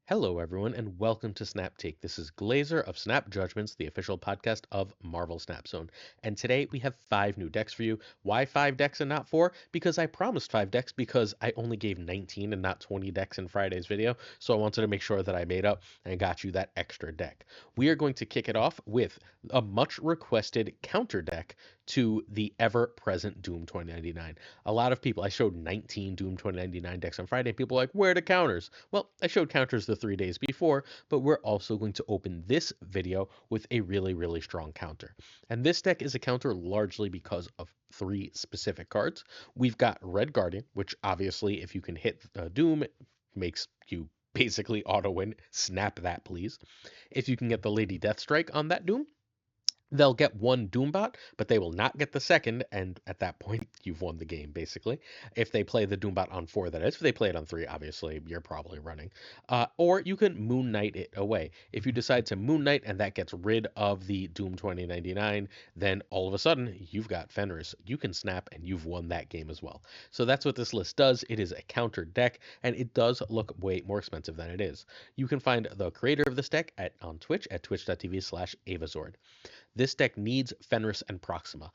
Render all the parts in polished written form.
Hello, everyone, and welcome to Snap Take. This is Glazer of Snap Judgments, the official podcast of Marvel Snap Zone. And today we have 5 new decks for you. Why 5 decks and not 4? Because I promised 5 decks because I only gave 19 and not 20 decks in Friday's video. So I wanted to make sure that I made up and got you that extra deck. We are going to kick it off with a much requested counter deck to the ever present Doom 2099. A lot of people, I showed 19 Doom 2099 decks on Friday. People are like, where are the counters? Well, I showed counters the 3 days before, but we're also going to open this video with a really strong counter. And this deck is a counter largely because of 3 specific cards. We've got Red Guardian, which obviously, if you can hit Doom, makes you basically auto win. Snap that, please. If you can get the Lady Deathstrike on that Doom, they'll get one Doombot, but they will not get the second, and at that point, you've won the game, basically. If they play the Doombot on 4, that is. If they play it on 3, obviously, you're probably running. Or you can Moon Knight it away. If you decide to Moon Knight and that gets rid of the Doom 2099, then all of a sudden, you've got Fenris. You can snap, and you've won that game as well. So that's what this list does. It is a counter deck, and it does look way more expensive than it is. You can find the creator of this deck on Twitch at twitch.tv/Avazord. This deck needs Fenris and Proxima.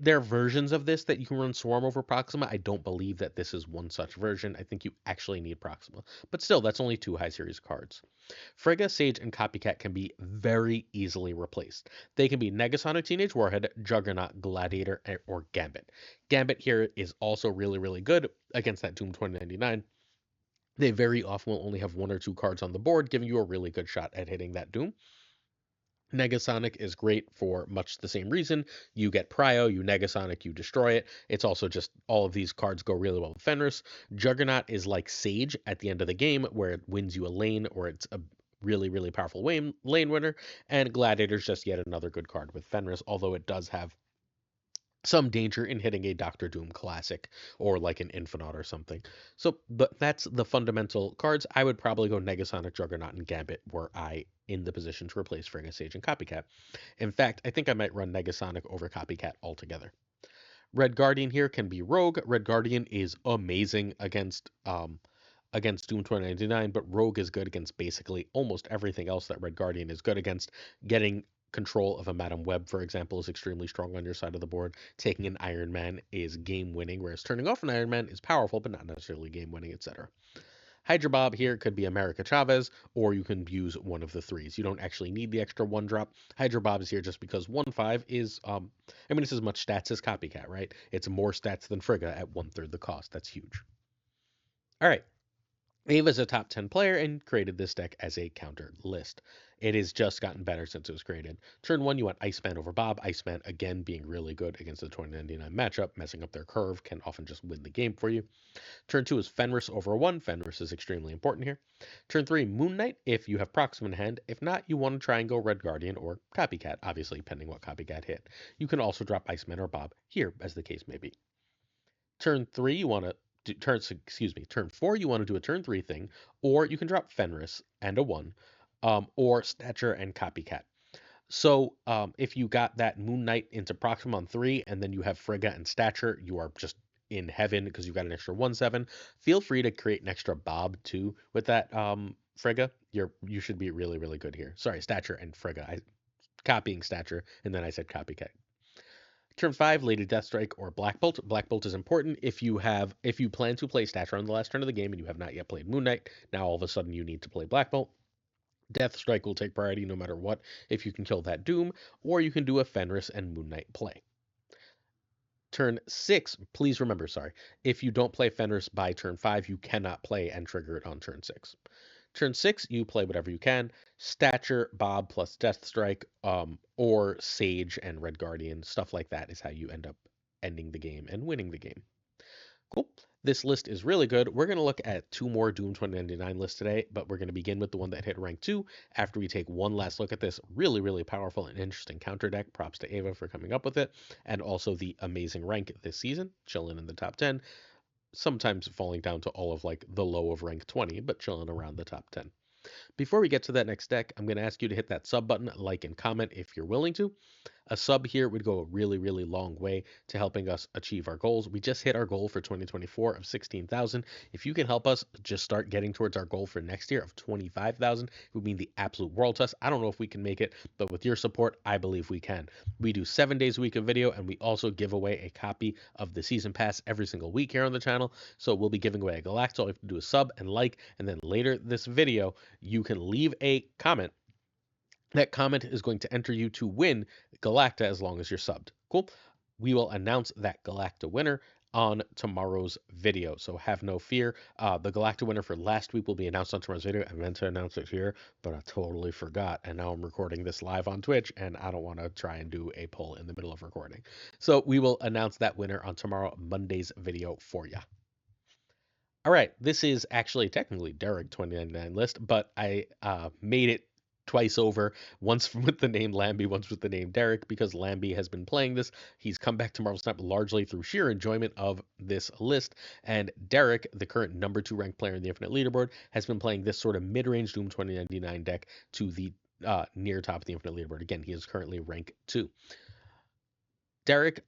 There are versions of this that you can run Swarm over Proxima. I don't believe that this is one such version. I think you actually need Proxima. But still, that's only 2 high series cards. Frigga, Sage, and Copycat can be very easily replaced. They can be Negasonic Teenage Warhead, Juggernaut, Gladiator, or Gambit. Gambit here is also really good against that Doom 2099. They very often will only have 1 or 2 cards on the board, giving you a really good shot at hitting that Doom. Negasonic is great for much the same reason. You get Prio, you Negasonic, you destroy it. It's also just all of these cards go really well with Fenris. Juggernaut is like Sage at the end of the game, where it wins you a lane or it's a really powerful lane winner. And Gladiator's just yet another good card with Fenris, although it does have some danger in hitting a Doctor Doom classic or like an Infinite or something. So, but that's the fundamental cards. I would probably go Negasonic, Juggernaut, and Gambit were I in the position to replace Frigga, Sage, and Copycat. In fact, I think I might run Negasonic over Copycat altogether. Red Guardian here can be Rogue. Red Guardian is amazing against Doom 2099, but Rogue is good against basically almost everything else that Red Guardian is good against. Getting control of a Madam Web, for example, is extremely strong on your side of the board. Taking an Iron Man is game winning, whereas turning off an Iron Man is powerful, but not necessarily game winning, etc. Hydra Bob here could be America Chavez, or you can use one of the 3s. You don't actually need the extra 1 drop. Hydra Bob is here just because 1/5 is, it's as much stats as Copycat, right? It's more stats than Frigga at 1/3 the cost. That's huge. All right. Ava's a top 10 player and created this deck as a counter list. It has just gotten better since it was created. Turn 1, you want Iceman over Bob. Iceman, again, being really good against the 2099 matchup. Messing up their curve can often just win the game for you. Turn 2 is Fenris over 1. Fenris is extremely important here. Turn 3, Moon Knight, if you have Proxima in hand. If not, you want to try and go Red Guardian or Copycat, obviously, depending what Copycat hit. You can also drop Iceman or Bob here, as the case may be. Turn 3, you want to turn 4, you want to do a turn 3 thing, or you can drop Fenris and a 1, or Stature and Copycat. So if you got that Moon Knight into Proxima on 3, and then you have Frigga and Stature, you are just in heaven because you've got an extra 1/7. Feel free to create an extra Bob too with that Frigga. You should be really good here. Sorry, Stature and Frigga. Copying Stature, and then I said Copycat. Turn 5, Lady Deathstrike or Black Bolt. Black Bolt is important if you plan to play Stature on the last turn of the game and you have not yet played Moon Knight. Now all of a sudden you need to play Black Bolt. Deathstrike will take priority no matter what if you can kill that Doom, or you can do a Fenris and Moon Knight play. Turn 6, please remember, if you don't play Fenris by turn 5, you cannot play and trigger it on turn 6. Turn 6, you play whatever you can. Stature, Bob plus Deathstrike, or Sage and Red Guardian. Stuff like that is how you end up ending the game and winning the game. Cool. This list is really good. We're going to look at 2 more Doom 2099 lists today, but we're going to begin with the one that hit rank 2 after we take one last look at this really powerful and interesting counter deck. Props to Ava for coming up with it, and also the amazing rank this season, chilling in the top 10. Sometimes falling down to all of like the low of rank 20, but chilling around the top 10. Before we get to that next deck, I'm going to ask you to hit that sub button, like, and comment if you're willing to. A sub here would go a really, really long way to helping us achieve our goals. We just hit our goal for 2024 of 16,000. If you can help us just start getting towards our goal for next year of 25,000, it would mean the absolute world to us. I don't know if we can make it, but with your support, I believe we can. We do 7 days a week of video, and we also give away a copy of the season pass every single week here on the channel. So we'll be giving away a Galacta. All you have to do is sub and like, and then later this video, you can leave a comment. That comment is going to enter you to win Galacta as long as you're subbed. Cool. We will announce that Galacta winner on tomorrow's video, so have no fear. The Galacta winner for last week will be announced on tomorrow's video. I meant to announce it here, but I totally forgot, and now I'm recording this live on Twitch, and I don't want to try and do a poll in the middle of recording. So we will announce that winner on tomorrow Monday's video for you. All right, this is actually technically Derek 2099 list, but I made it twice over, once with the name Lambie, once with the name Derek, because Lambie has been playing this. He's come back to Marvel Snap largely through sheer enjoyment of this list, and Derek, the current number 2 ranked player in the Infinite Leaderboard, has been playing this sort of mid-range Doom 2099 deck to the near top of the Infinite Leaderboard. Again, he is currently rank 2. Derek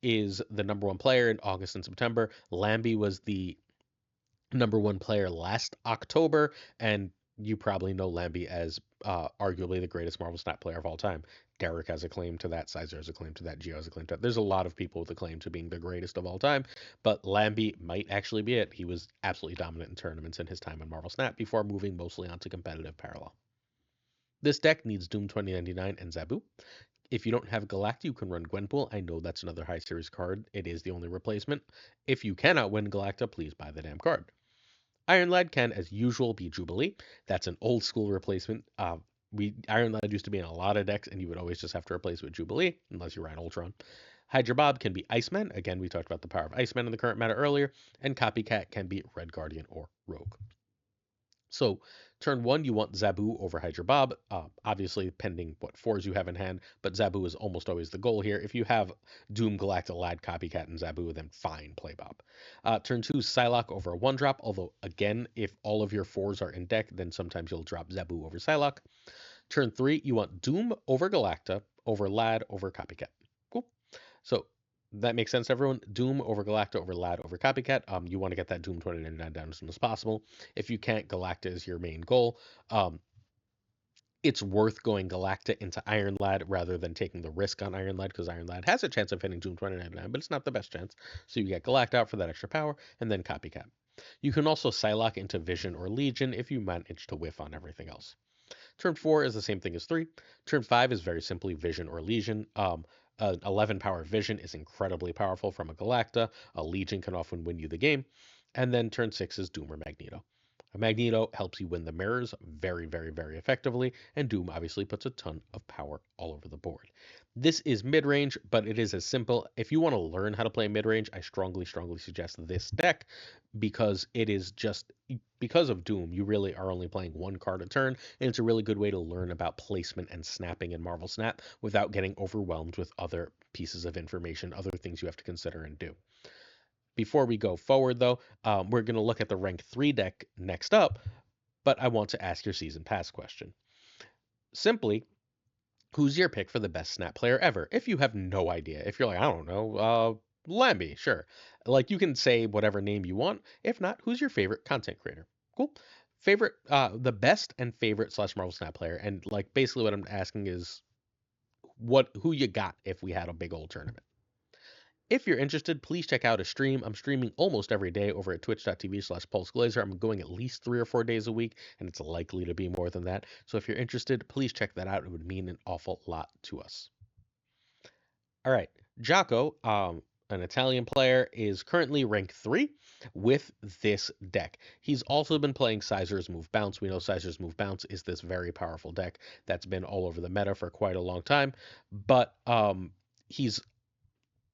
is the number 1 player in August and September. Lambie was the number 1 player last October, and you probably know Lambie as arguably the greatest Marvel Snap player of all time. Derek has a claim to that, Sizer has a claim to that, Gio has a claim to that. There's a lot of people with a claim to being the greatest of all time, but Lambie might actually be it. He was absolutely dominant in tournaments in his time on Marvel Snap before moving mostly onto competitive parallel. This deck needs Doom 2099 and Zabu. If you don't have Galacta, you can run Gwenpool. I know that's another high series card. It is the only replacement. If you cannot win Galacta, please buy the damn card. Iron Lad can, as usual, be Jubilee. That's an old school replacement. Iron Lad used to be in a lot of decks, and you would always just have to replace it with Jubilee, unless you ride Ultron. Hydra Bob can be Iceman. Again, we talked about the power of Iceman in the current meta earlier. And Copycat can be Red Guardian or Rogue. So turn 1, you want Zabu over Hydra Bob, obviously pending what 4s you have in hand, but Zabu is almost always the goal here. If you have Doom, Galacta, Lad, Copycat, and Zabu, then fine, play Bob. Turn 2, Psylocke over a 1-drop, although again, if all of your 4s are in deck, then sometimes you'll drop Zabu over Psylocke. Turn 3, you want Doom over Galacta, over Lad, over Copycat. Cool. So that makes sense to everyone. Doom over Galacta over Lad over Copycat. You want to get that Doom 2099 down as soon as possible. If you can't, Galacta is your main goal. It's worth going Galacta into Iron Lad rather than taking the risk on Iron Lad, because Iron Lad has a chance of hitting Doom 2099, but it's not the best chance. So you get Galacta out for that extra power, and then Copycat. You can also Psylocke into Vision or Legion if you manage to whiff on everything else. Turn 4 is the same thing as 3. Turn 5 is very simply Vision or Legion. An 11 power Vision is incredibly powerful from a Galacta. A Legion can often win you the game. And then turn 6 is Doom or Magneto. A Magneto helps you win the mirrors very, very, very effectively, and Doom obviously puts a ton of power all over the board. This is mid-range, but it is as simple. If you want to learn how to play mid-range, I strongly, strongly suggest this deck, because it is just, because of Doom, you really are only playing 1 card a turn, and it's a really good way to learn about placement and snapping in Marvel Snap without getting overwhelmed with other pieces of information, other things you have to consider and do. Before we go forward, though, we're going to look at the rank 3 deck next up, but I want to ask your season pass question. Simply, who's your pick for the best Snap player ever? If you have no idea, if you're like, I don't know, Lambie, sure. Like, you can say whatever name you want. If not, who's your favorite content creator? Cool. Favorite, the best and favorite / Marvel Snap player. And like, basically what I'm asking is who you got if we had a big old tournament. If you're interested, please check out a stream. I'm streaming almost every day over at twitch.tv/PulseGlazer. I'm going at least 3 or 4 days a week, and it's likely to be more than that. So if you're interested, please check that out. It would mean an awful lot to us. All right, Jocko, an Italian player, is currently rank 3 with this deck. He's also been playing Sizer's Move Bounce. We know Sizer's Move Bounce is this very powerful deck that's been all over the meta for quite a long time, but he's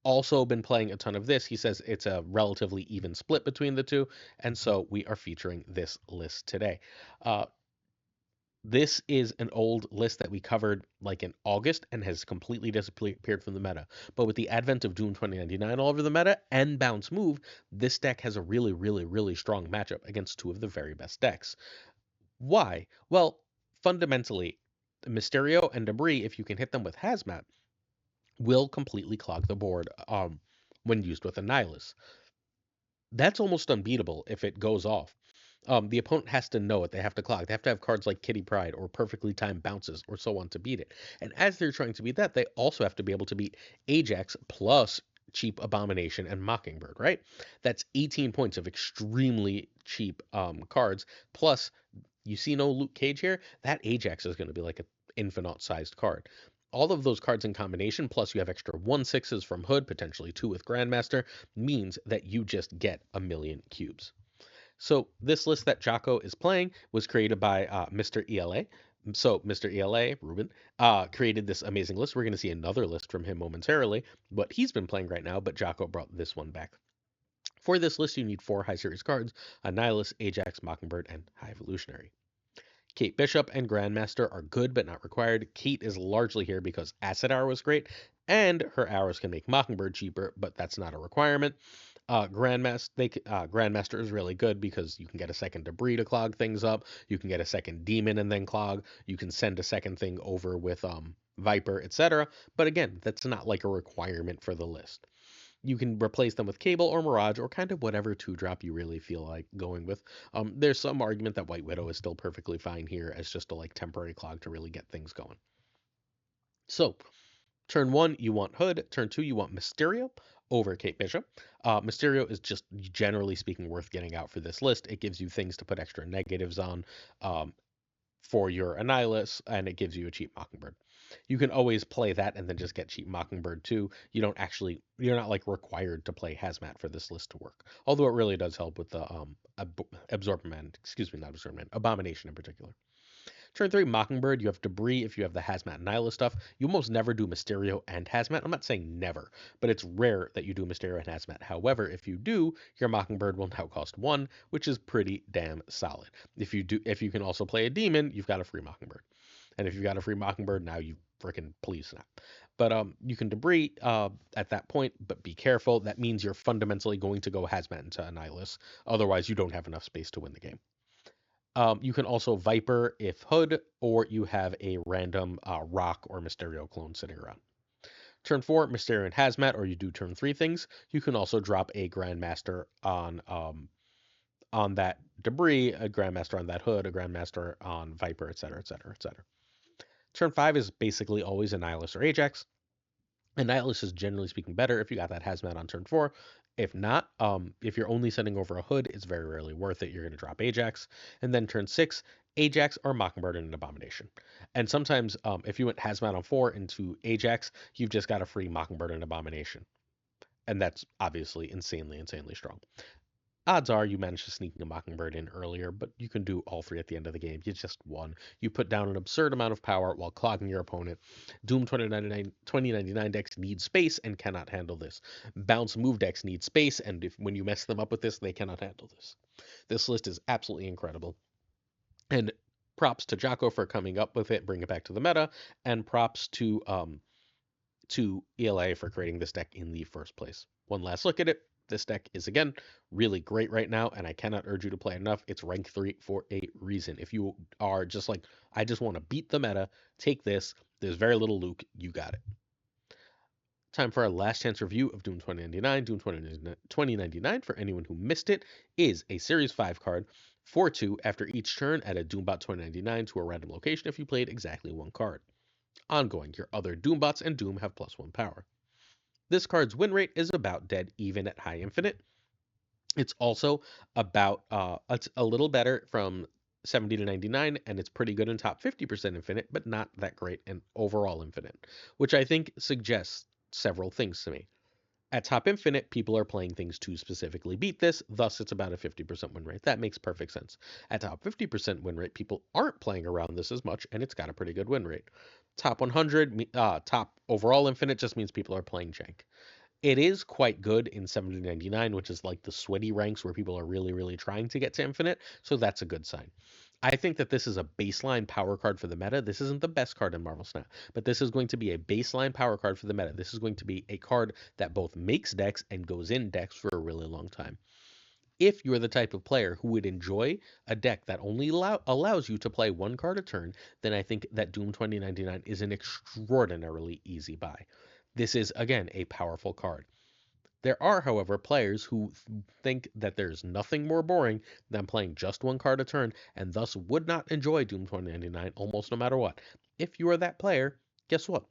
also been playing a ton of this. He says it's a relatively even split between the two, and so we are featuring this list today. This is an old list that we covered like in August and has completely disappeared from the meta. But with the advent of Doom 2099 all over the meta and Bounce Move, this deck has a really, really, really strong matchup against 2 of the very best decks. Why? Well, fundamentally, Mysterio and Debris, if you can hit them with Hazmat, will completely clog the board when used with a Nihilus. That's almost unbeatable if it goes off. The opponent has to know it. They have to clock. They have to have cards like Kitty Pryde or perfectly timed bounces or so on to beat it. And as they're trying to beat that, they also have to be able to beat Ajax plus cheap Abomination and Mockingbird, right? That's 18 points of extremely cheap cards. Plus, you see no Luke Cage here? That Ajax is going to be like an infinite sized card. All of those cards in combination, plus you have extra 1/6s from Hood, potentially 2 with Grandmaster, means that you just get a million cubes. So this list that Jocko is playing was created by Mr. ELA. So Mr. ELA, Ruben, created this amazing list. We're going to see another list from him momentarily, what he's been playing right now, but Jocko brought this one back. For this list, you need 4 high series cards, a Nihilus, Ajax, Mockingbird, and High Evolutionary. Kate Bishop and Grandmaster are good but not required. Kate is largely here because Acid Hour was great, and her hours can make Mockingbird cheaper, but that's not a requirement. Grandmaster is really good because you can get a second Debris to clog things up. You can get a second Demon and then clog. You can send a second thing over with Viper, etc. But again, that's not like a requirement for the list. You can replace them with Cable or Mirage or kind of whatever 2-drop you really feel like going with. There's some argument that White Widow is still perfectly fine here as just a like temporary clog to really get things going. So, turn 1, you want Hood. Turn 2, you want Mysterio over Kate Bishop. Mysterio is just generally speaking worth getting out for this list. It gives you things to put extra negatives on for your Annihilus, and it gives you a cheap Mockingbird. You can always play that and then just get cheap Mockingbird too. You're not like required to play Hazmat for this list to work. Although it really does help with the Absorbman, excuse me, not Absorbman, Abomination in particular. Turn 3, Mockingbird, you have Debris if you have the Hazmat and Nihilus stuff. You almost never do Mysterio and Hazmat. I'm not saying never, but it's rare that you do Mysterio and Hazmat. However, if you do, your Mockingbird will now cost 1, which is pretty damn solid. If you can also play a Demon, you've got a free Mockingbird. And if you've got a free Mockingbird, now you freaking please snap. But you can Debris at that point, but be careful. That means you're fundamentally going to go Hazmat into Annihilus. Otherwise, you don't have enough space to win the game. You can also Viper if Hood, or you have a random Rock or Mysterio clone sitting around. Turn 4, Mysterio and Hazmat, or you do turn 3 things. You can also drop a Grandmaster on that Debris, a Grandmaster on that Hood, a Grandmaster on Viper, etc., etc., etc. Turn 5 is basically always a Nihilus or Ajax. Annihilus is generally speaking better if you got that Hazmat on turn 4. If not, if you're only sending over a Hood, it's very rarely worth it. You're going to drop Ajax. And then turn 6, Ajax or Mockingbird and an Abomination. And sometimes if you went Hazmat on 4 into Ajax, you've just got a free Mockingbird and Abomination. And that's obviously insanely, insanely strong. Odds are you managed to sneak a Mockingbird in earlier, but you can do all 3 at the end of the game. You just won. You put down an absurd amount of power while clogging your opponent. Doom 2099 decks need space and cannot handle this. Bounce move decks need space, and when you mess them up with this, they cannot handle this. This list is absolutely incredible. And props to Jocko for coming up with it, bring it back to the meta, and props to ELA for creating this deck in the first place. One last look at it. This deck is, again, really great right now, and I cannot urge you to play enough. It's rank 3 for a reason. If you are just like, I just want to beat the meta, take this. There's very little Luke. You got it. Time for our last chance review of Doom 2099. Doom 2099, for anyone who missed it, is a Series 5 card. 4/2 after each turn, add a Doombot 2099 to a random location if you played exactly 1 card. Ongoing, your other Doombots and Doom have +1 power. This card's win rate is about dead even at high infinite. It's also about it's a little better from 70 to 99, and it's pretty good in top 50% infinite, but not that great in overall infinite, which I think suggests several things to me. At top infinite, people are playing things to specifically beat this, thus it's about a 50% win rate. That makes perfect sense. At top 50% win rate, people aren't playing around this as much, and it's got a pretty good win rate. Top 100, top overall infinite just means people are playing jank. It is quite good in 7099, which is like the sweaty ranks where people are really, really trying to get to infinite, so that's a good sign. I think that this is a baseline power card for the meta. This isn't the best card in Marvel Snap, but this is going to be a baseline power card for the meta. This is going to be a card that both makes decks and goes in decks for a really long time. If you're the type of player who would enjoy a deck that only allows you to play 1 card a turn, then I think that Doom 2099 is an extraordinarily easy buy. This is, again, a powerful card. There are, however, players who think that there's nothing more boring than playing just one card a turn and thus would not enjoy Doom 2099 almost no matter what. If you are that player, guess what?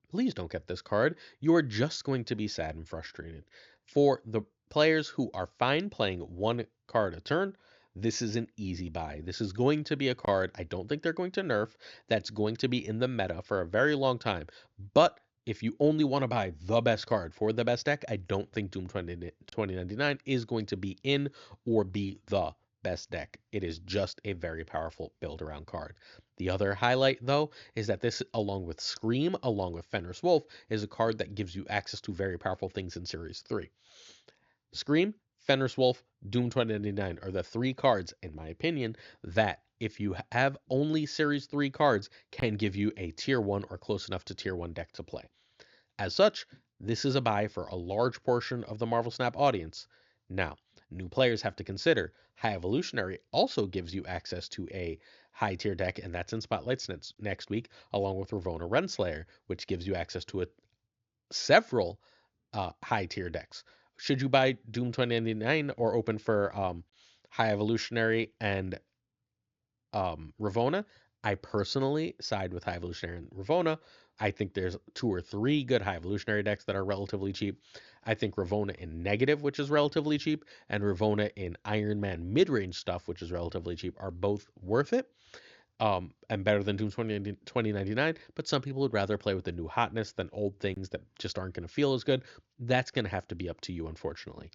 Please don't get this card. You are just going to be sad and frustrated. For the players who are fine playing one card a turn, this is an easy buy. This is going to be a card I don't think they're going to nerf, that's going to be in the meta for a very long time. But if you only want to buy the best card for the best deck, I don't think Doom 2099 is going to be in or be the best deck. It is just a very powerful build around card. The other highlight, though, is that this, along with Scream, along with Fenris Wolf, is a card that gives you access to very powerful things in Series 3. Scream, Fenris Wolf, Doom 2099 are the three cards, in my opinion, that if you have only Series 3 cards, can give you a Tier 1 or close enough to Tier 1 deck to play. As such, this is a buy for a large portion of the Marvel Snap audience. Now, new players have to consider High Evolutionary also gives you access to a high tier deck, and that's in Spotlights next week, along with Ravonna Renslayer, which gives you access to several high tier decks. Should you buy Doom 2099 or open for High Evolutionary and Ravonna? I personally side with High Evolutionary and Ravonna. I think there's two or three good High Evolutionary decks that are relatively cheap. I think Ravonna in negative, which is relatively cheap, and Ravonna in Iron Man mid-range stuff, which is relatively cheap, are both worth it. And better than Doom 2099, but some people would rather play with the new hotness than old things that just aren't going to feel as good. That's going to have to be up to you, unfortunately.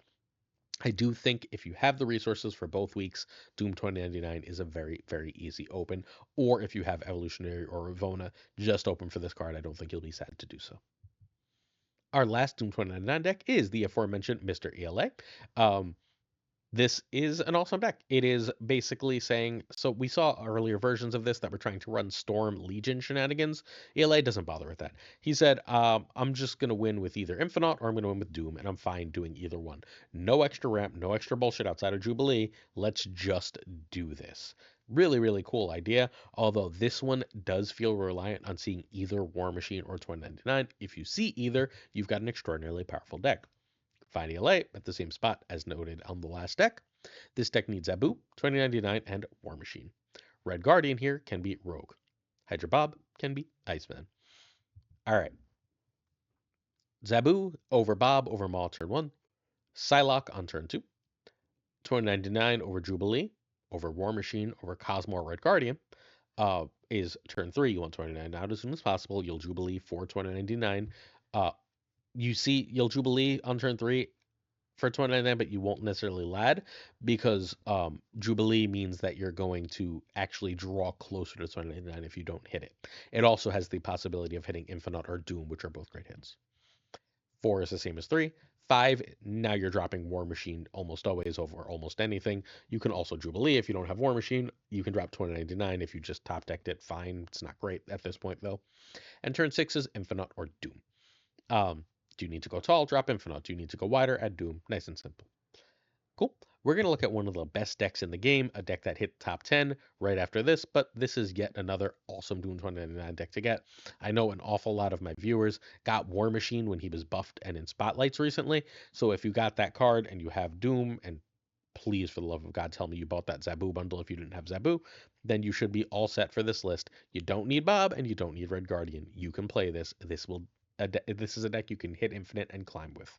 I do think if you have the resources for both weeks, Doom 2099 is a very, very easy open. Or if you have Evolutionary or Ravonna, just open for this card. I don't think you'll be sad to do so. Our last Doom 2099 deck is the aforementioned Mr. ELA. This is an awesome deck. It is basically saying, so we saw earlier versions of this that were trying to run Storm Legion shenanigans. ELA doesn't bother with that. He said, I'm just going to win with either Infinite or I'm going to win with Doom, and I'm fine doing either one. No extra ramp, no extra bullshit outside of Jubilee. Let's just do this. Really, really cool idea. Although this one does feel reliant on seeing either War Machine or 2099. If you see either, you've got an extraordinarily powerful deck. Find ELA at the same spot as noted on the last deck. This deck needs Zabu, 2099, and War Machine. Red Guardian here can be Rogue. Hydra Bob can be Iceman. All right. Zabu over Bob over Maw turn 1. Psylocke on turn 2. 2099 over Jubilee over War Machine over Cosmo Red Guardian is turn 3. You want 29 out as soon as possible. You'll Jubilee for 2099. You'll Jubilee on turn 3 for 2099, but you won't necessarily lad because Jubilee means that you're going to actually draw closer to 2099 if you don't hit it. It also has the possibility of hitting Infinite or Doom, which are both great hits. 4 is the same as 3. 5, now you're dropping War Machine almost always over almost anything. You can also Jubilee if you don't have War Machine. You can drop 2099 if you just top decked it. Fine. It's not great at this point, though. And turn 6 is Infinite or Doom. Do you need to go tall? Drop Infinite. Do you need to go wider? Add Doom. Nice and simple. Cool. We're going to look at one of the best decks in the game, a deck that hit top 10 right after this, but this is yet another awesome Doom 2099 deck to get. I know an awful lot of my viewers got War Machine when he was buffed and in Spotlights recently, so if you got that card and you have Doom, and please, for the love of God, tell me you bought that Zabu bundle if you didn't have Zabu, then you should be all set for this list. You don't need Bob, and you don't need Red Guardian. You can play this. This is a deck you can hit Infinite and climb with.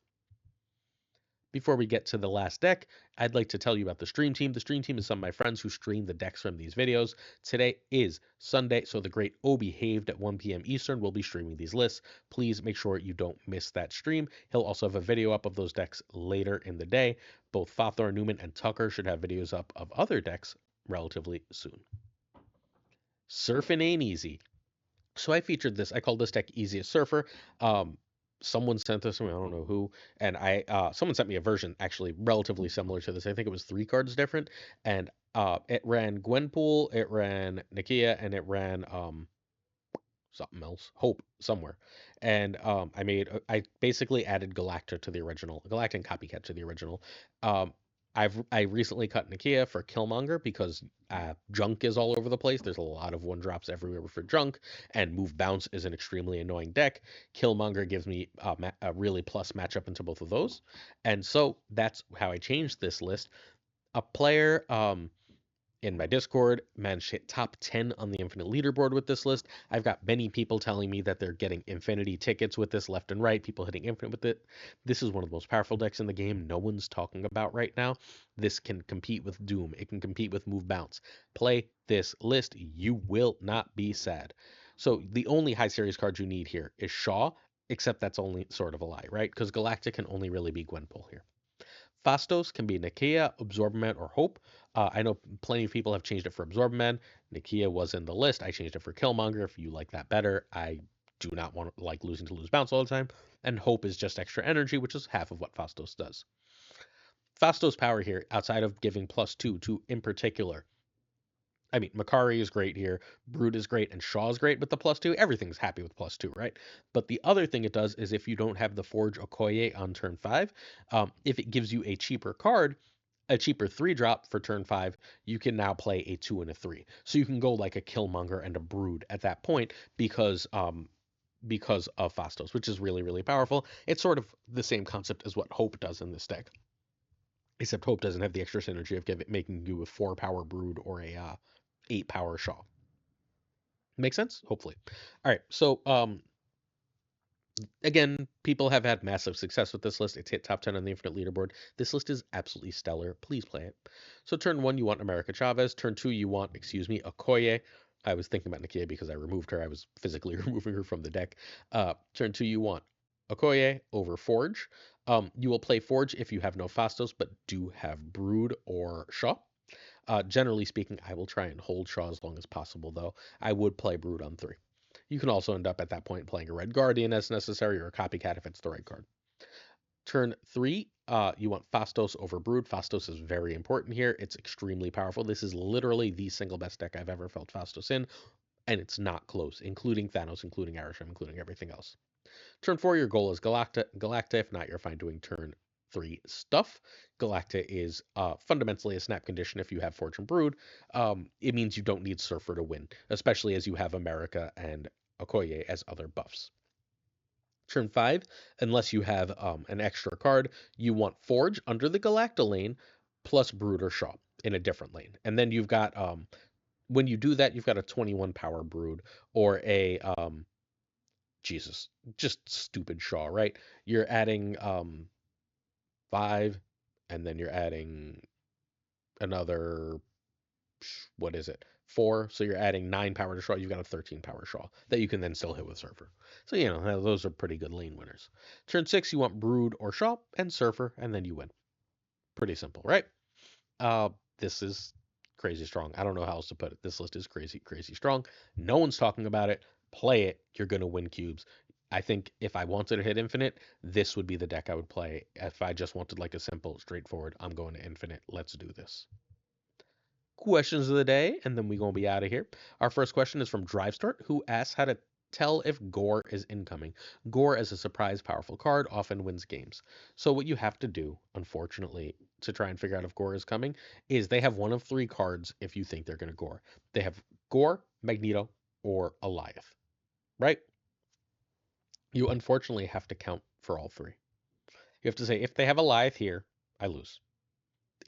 Before we get to the last deck, I'd like to tell you about the stream team. The stream team is some of my friends who stream the decks from these videos. Today is Sunday, so the great Obihaved at 1 p.m. Eastern will be streaming these lists. Please make sure you don't miss that stream. He'll also have a video up of those decks later in the day. Both FaThorNewman and Tuccrr should have videos up of other decks relatively soon. Surfing ain't easy. So I featured this. I called this deck Easiest Surfer. Someone sent this to me, I don't know who, and someone sent me a version actually relatively similar to this. I think it was 3 cards different, and it ran Gwenpool, it ran Nakia, and it ran something else, Hope somewhere. And I basically added Galacta to the original, Galactic Copycat to the original. I recently cut Nakia for Killmonger because junk is all over the place. There's a lot of one drops everywhere for junk, and move bounce is an extremely annoying deck. Killmonger gives me a really plus matchup into both of those, and so that's how I changed this list. A player in my Discord managed to hit top 10 on the Infinite leaderboard with this list. I've got many people telling me that they're getting Infinity tickets with this left and right, people hitting Infinite with it. This is one of the most powerful decks in the game. No one's talking about right now. This can compete with Doom. It can compete with Move Bounce. Play this list. You will not be sad. So the only high series card you need here is Shaw, except that's only sort of a lie, right? Because Galactic can only really be Gwenpool here. Fastos can be Nakia, Absorbman, or Hope. I know plenty of people have changed it for Absorbman. Nakia was in the list. I changed it for Killmonger. If you like that better, I do not want to like losing to lose bounce all the time. And Hope is just extra energy, which is half of what Fastos does. Fastos' power here, outside of giving +2 to, in particular, I mean, Makari is great here, Brood is great, and Shaw is great with the +2. Everything's happy with +2, right? But the other thing it does is if you don't have the Forge Okoye on turn 5, if it gives you a cheaper card, a cheaper 3-drop for turn 5, you can now play a 2 and a 3. So you can go like a Killmonger and a Brood at that point because of Fastos, which is really, really powerful. It's sort of the same concept as what Hope does in this deck. Except Hope doesn't have the extra synergy of making you a 4-power Brood or a 8-power Shaw. Make sense? Hopefully. All right. So again, people have had massive success with this list. It's hit top 10 on the Infinite leaderboard. This list is absolutely stellar. Please play it. So turn 1, you want America Chavez. Turn 2, you want, Okoye. I was thinking about Nakia because I removed her. I was physically removing her from the deck. Turn 2, you want Okoye over Forge. You will play Forge if you have no Fastos, but do have Brood or Shaw. Generally speaking, I will try and hold Shaw as long as possible, though. I would play Brood on 3. You can also end up at that point playing a Red Guardian as necessary or a Copycat if it's the right card. Turn 3, you want Fastos over Brood. Fastos is very important here. It's extremely powerful. This is literally the single best deck I've ever felt Fastos in, and it's not close, including Thanos, including arishem, including everything else. Turn 4, your goal is Galacta. If not, you're fine doing turn 3 stuff. Galacta is fundamentally a snap condition if you have Fortune Brood. It means you don't need Surfer to win, especially as you have America and Okoye as other buffs. Turn 5, unless you have an extra card, you want Forge under the Galacta lane plus Brood or Shaw in a different lane. And then you've got, when you do that, you've got a 21 power Brood or a Jesus, just stupid Shaw, right? You're adding 5, and then you're adding another, what is it? 4. So you're adding 9 power to Shaw. You've got a 13 power Shaw that you can then still hit with Surfer. So, those are pretty good lane winners. Turn 6, you want Brood or Shaw and Surfer, and then you win. Pretty simple, right? This is crazy strong. I don't know how else to put it. This list is crazy, crazy strong. No one's talking about it. Play it. You're going to win cubes. I think if I wanted to hit infinite, this would be the deck I would play. If I just wanted like a simple, straightforward, I'm going to infinite, let's do this. Questions of the day, and then we're going to be out of here. Our first question is from DriveStart, who asks how to tell if Gore is incoming. Gore, as a surprise powerful card, often wins games. So what you have to do, unfortunately, to try and figure out if Gore is coming, is they have one of 3 cards if you think they're going to Gore. They have Gore, Magneto, or Goliath, right? You unfortunately have to count for all 3. You have to say, if they have Goliath here, I lose.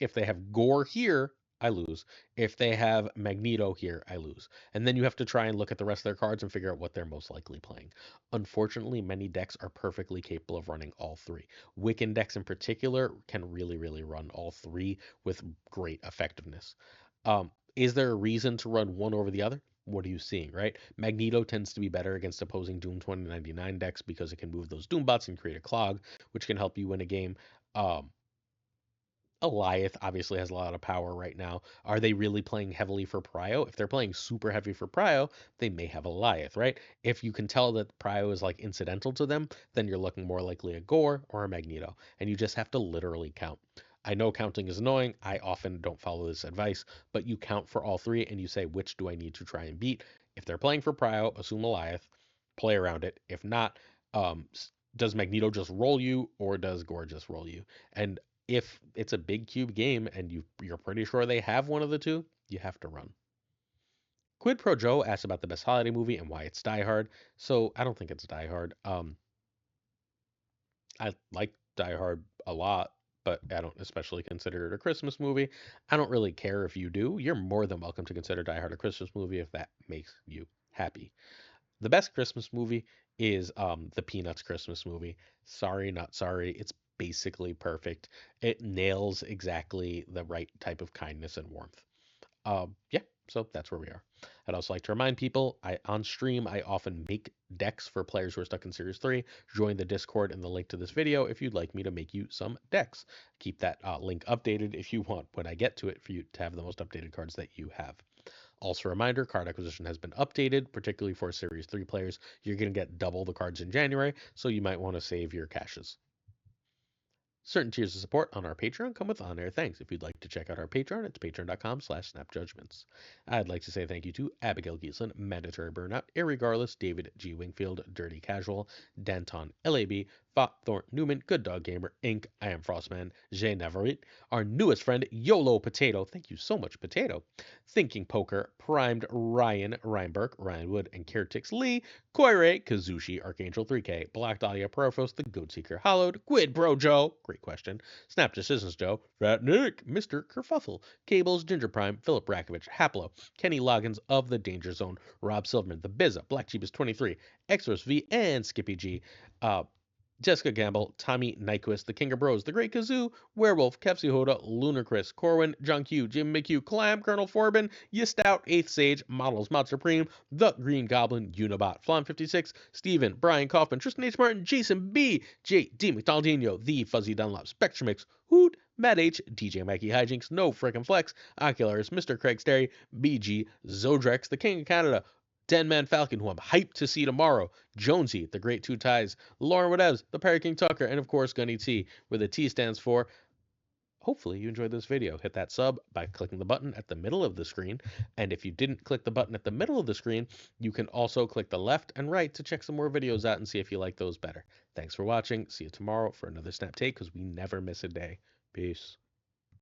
If they have Gore here, I lose. If they have Magneto here, I lose. And then you have to try and look at the rest of their cards and figure out what they're most likely playing. Unfortunately, many decks are perfectly capable of running all 3. Wiccan decks in particular can really, really run all 3 with great effectiveness. Is there a reason to run one over the other? What are you seeing, right? Magneto tends to be better against opposing Doom 2099 decks because it can move those Doombots and create a clog, which can help you win a game. Goliath obviously has a lot of power right now. Are they really playing heavily for Prio? If they're playing super heavy for Prio, they may have a Goliath, right? If you can tell that Prio is like incidental to them, then you're looking more likely a Gore or a Magneto. And you just have to literally count. I know counting is annoying. I often don't follow this advice, but you count for all 3 and you say, which do I need to try and beat? If they're playing for Prio, assume Goliath, play around it. If not, does Magneto just roll you or does Gore just roll you? And If it's a big cube game and you're pretty sure they have one of the two, you have to run. Quid Pro Joe asked about the best holiday movie and why it's Die Hard. So I don't think it's Die Hard. I like Die Hard a lot, but I don't especially consider it a Christmas movie. I don't really care if you do. You're more than welcome to consider Die Hard a Christmas movie if that makes you happy. The best Christmas movie is the Peanuts Christmas movie. Sorry, not sorry. It's basically perfect. It nails exactly the right type of kindness and warmth. Yeah, so that's where we are. I'd also like to remind people, on stream I often make decks for players who are stuck in Series 3. Join the Discord in the link to this video if you'd like me to make you some decks. Keep that link updated if you want when I get to it for you to have the most updated cards that you have. Also, a reminder, card acquisition has been updated, particularly for Series 3 players. You're going to get double the cards in January, so you might want to save your caches. Certain tiers of support on our Patreon come with on-air thanks. If you'd like to check out our Patreon, it's patreon.com/snapjudgments. I'd like to say thank you to Abigail Giesland, Mandatory Burnout, Irregardless, David G. Wingfield, Dirty Casual, Danton LAB, FaThorNewman, Good Dog Gamer, Inc., I Am Frostman, Jay Navarrete, our newest friend, YOLO Potato, thank you so much, Potato, Thinking Poker, Primed Ryan, Reinberg, Ryan Wood, and Kertix Lee, Koire, Kazushi, Archangel 3K, Black Dahlia, Profos, The Goat Seeker, Hollowed, Quid Bro Joe, great question, Snap Decisions Joe, Fat Nick, Mr. Kerfuffle, Cables, Ginger Prime, Philip Rakovich, Haplo, Kenny Loggins of The Danger Zone, Rob Silverman, The Bizza, Black Jeebus 23, Exos V, and Skippy G. Jessica Gamble, Tommy Nyquist, The King of Bros, The Great Kazoo, Werewolf, Kepsi Hoda, Lunar Chris, Corwin, John Q, Jim McHugh, Clam, Colonel Forbin, Yistout, 8th Sage, Models, Mod Supreme, The Green Goblin, Unibot, Flam56, Steven, Brian Kaufman, Tristan H. Martin, Jason B, J. D. McDonaldino, The Fuzzy Dunlop, Spectrumix, Hoot, Matt H, DJ Mikey Hijinks, No Frickin' Flex, Oculars, Mr. Craig Sterry, BG, Zodrex, The King of Canada, 10-Man Falcon, who I'm hyped to see tomorrow, Jonesy, The Great Two Ties, Lauren Whatevs, The Perry King Tuccrr, and of course Gunny T, where the T stands for. Hopefully you enjoyed this video. Hit that sub by clicking the button at the middle of the screen. And if you didn't click the button at the middle of the screen, you can also click the left and right to check some more videos out and see if you like those better. Thanks for watching. See you tomorrow for another Snap Take because we never miss a day. Peace.